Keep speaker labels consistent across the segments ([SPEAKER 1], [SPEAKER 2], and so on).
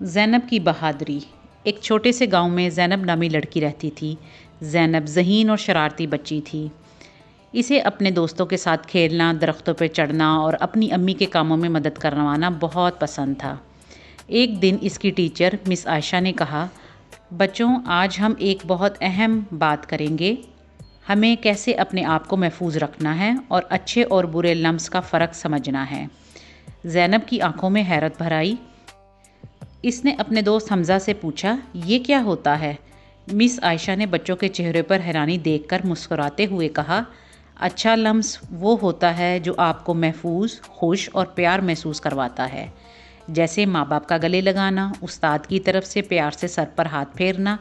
[SPEAKER 1] زینب کی بہادری۔ ایک چھوٹے سے گاؤں میں زینب نامی لڑکی رہتی تھی۔ زینب ذہین اور شرارتی بچی تھی۔ اسے اپنے دوستوں کے ساتھ کھیلنا، درختوں پہ چڑھنا اور اپنی امی کے کاموں میں مدد کروانا بہت پسند تھا۔ ایک دن اس کی ٹیچر مس عائشہ نے کہا، بچوں، آج ہم ایک بہت اہم بات کریں گے۔ ہمیں کیسے اپنے آپ کو محفوظ رکھنا ہے اور اچھے اور برے لمس کا فرق سمجھنا ہے۔ زینب کی آنکھوں میں حیرت بھر آئی۔ اس نے اپنے دوست حمزہ سے پوچھا، یہ کیا ہوتا ہے؟ مس عائشہ نے بچوں کے چہرے پر حیرانی دیکھ کر مسکراتے ہوئے کہا، اچھا لمس وہ ہوتا ہے جو آپ کو محفوظ، خوش اور پیار محسوس کرواتا ہے، جیسے ماں باپ کا گلے لگانا، استاد کی طرف سے پیار سے سر پر ہاتھ پھیرنا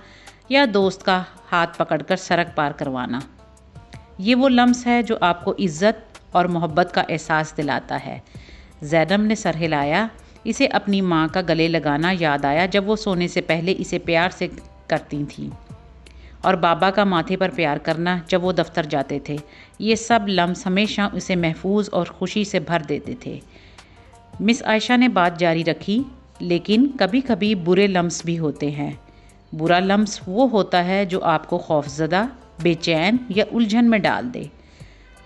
[SPEAKER 1] یا دوست کا ہاتھ پکڑ کر سڑک پار کروانا۔ یہ وہ لمس ہے جو آپ کو عزت اور محبت کا احساس دلاتا ہے۔ زینب نے سر ہلایا۔ اسے اپنی ماں کا گلے لگانا یاد آیا جب وہ سونے سے پہلے اسے پیار سے کرتی تھیں، اور بابا کا ماتھے پر پیار کرنا جب وہ دفتر جاتے تھے۔ یہ سب لمس ہمیشہ اسے محفوظ اور خوشی سے بھر دیتے تھے۔ مس عائشہ نے بات جاری رکھی، لیکن کبھی کبھی برے لمس بھی ہوتے ہیں۔ برا لمس وہ ہوتا ہے جو آپ کو خوفزدہ، بے چین یا الجھن میں ڈال دے۔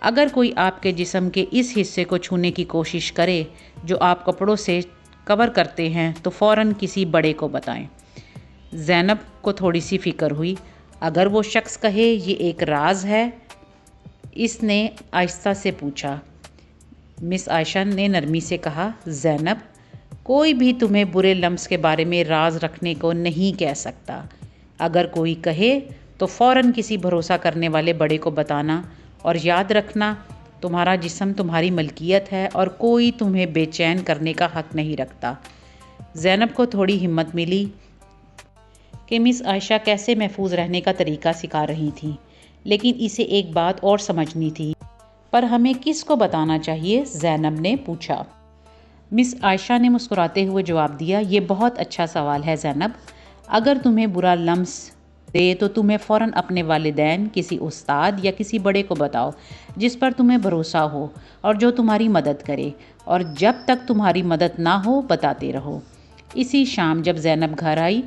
[SPEAKER 1] اگر کوئی آپ کے جسم کے اس حصے کو چھونے کی کوشش کرے جو آپ کپڑوں سے کور کرتے ہیں تو فوراً کسی بڑے کو بتائیں۔ زینب کو تھوڑی سی فکر ہوئی۔ اگر وہ شخص کہے یہ ایک راز ہے؟ اس نے آہستہ سے پوچھا۔ مس عائشہ نے نرمی سے کہا، زینب، کوئی بھی تمہیں برے لمس کے بارے میں راز رکھنے کو نہیں کہہ سکتا۔ اگر کوئی کہے تو فوراً کسی بھروسہ کرنے والے بڑے کو بتانا، اور یاد رکھنا، تمہارا جسم تمہاری ملکیت ہے اور کوئی تمہیں بے چین کرنے کا حق نہیں رکھتا۔ زینب کو تھوڑی ہمت ملی کہ مس عائشہ کیسے محفوظ رہنے کا طریقہ سکھا رہی تھیں، لیکن اسے ایک بات اور سمجھنی تھی۔ پر ہمیں کس کو بتانا چاہیے؟ زینب نے پوچھا۔ مس عائشہ نے مسکراتے ہوئے جواب دیا، یہ بہت اچھا سوال ہے زینب۔ اگر تمہیں برا لمس دے تو تمہیں فوراً اپنے والدین، کسی استاد یا کسی بڑے کو بتاؤ جس پر تمہیں بھروسہ ہو اور جو تمہاری مدد کرے، اور جب تک تمہاری مدد نہ ہو بتاتے رہو۔ اسی شام جب زینب گھر آئی،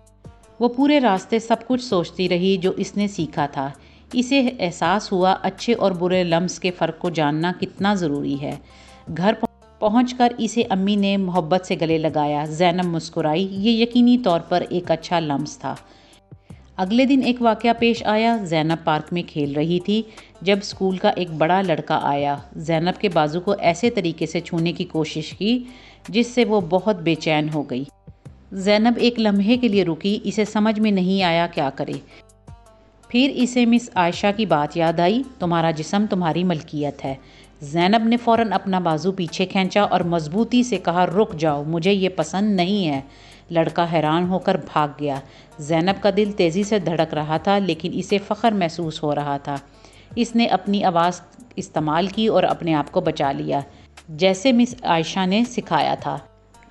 [SPEAKER 1] وہ پورے راستے سب کچھ سوچتی رہی جو اس نے سیکھا تھا۔ اسے احساس ہوا اچھے اور برے لمس کے فرق کو جاننا کتنا ضروری ہے۔ گھر پہنچ کر اسے امی نے محبت سے گلے لگایا۔ زینب مسکرائی۔ یہ یقینی طور پر ایک اچھا لمس تھا۔ اگلے دن ایک واقعہ پیش آیا۔ زینب پارک میں کھیل رہی تھی جب اسکول کا ایک بڑا لڑکا آیا۔ زینب کے بازو کو ایسے طریقے سے چھونے کی کوشش کی جس سے وہ بہت بے چین ہو گئی۔ زینب ایک لمحے کے لیے رکی، اسے سمجھ میں نہیں آیا کیا کرے۔ پھر اسے مس عائشہ کی بات یاد آئی، تمہارا جسم تمہاری ملکیت ہے۔ زینب نے فوراً اپنا بازو پیچھے کھینچا اور مضبوطی سے کہا، رک جاؤ، مجھے یہ پسند نہیں ہے۔ لڑکا حیران ہو کر بھاگ گیا۔ زینب کا دل تیزی سے دھڑک رہا تھا، لیکن اسے فخر محسوس ہو رہا تھا۔ اس نے اپنی آواز استعمال کی اور اپنے آپ کو بچا لیا، جیسے مس عائشہ نے سکھایا تھا۔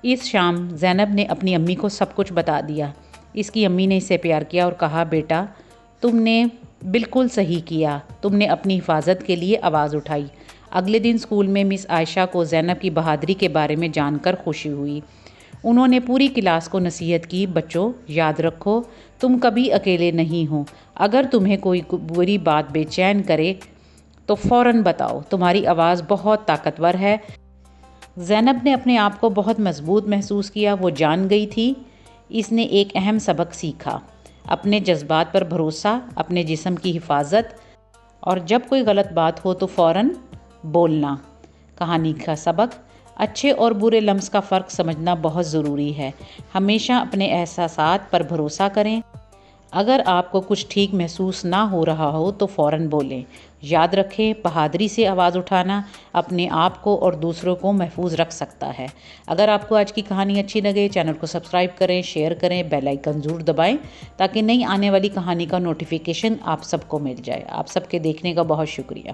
[SPEAKER 1] اس شام زینب نے اپنی امی کو سب کچھ بتا دیا۔ اس کی امی نے اسے پیار کیا اور کہا، بیٹا، تم نے بالکل صحیح کیا، تم نے اپنی حفاظت کے لیے آواز اٹھائی۔ اگلے دن اسکول میں مس عائشہ کو زینب کی بہادری کے بارے میں جان کر خوشی ہوئی۔ انہوں نے پوری کلاس کو نصیحت کی، بچوں، یاد رکھو، تم کبھی اکیلے نہیں ہو۔ اگر تمہیں کوئی بری بات بے چین کرے تو فوراً بتاؤ، تمہاری آواز بہت طاقتور ہے۔ زینب نے اپنے آپ کو بہت مضبوط محسوس کیا۔ وہ جان گئی تھی اس نے ایک اہم سبق سیکھا، اپنے جذبات پر بھروسہ، اپنے جسم کی حفاظت، اور جب کوئی غلط بات ہو تو فوراً بولنا۔ کہانی کا سبق: اچھے اور برے لمس کا فرق سمجھنا بہت ضروری ہے۔ ہمیشہ اپنے احساسات پر بھروسہ کریں۔ اگر آپ کو کچھ ٹھیک محسوس نہ ہو رہا ہو تو فوراً بولیں۔ یاد رکھیں، بہادری سے آواز اٹھانا اپنے آپ کو اور دوسروں کو محفوظ رکھ سکتا ہے۔ اگر آپ کو آج کی کہانی اچھی لگے، چینل کو سبسکرائب کریں، شیئر کریں، بیل آئیکن ضرور دبائیں تاکہ نئی آنے والی کہانی کا نوٹیفیکیشن آپ سب کو مل جائے۔ آپ سب کے دیکھنے کا بہت شکریہ۔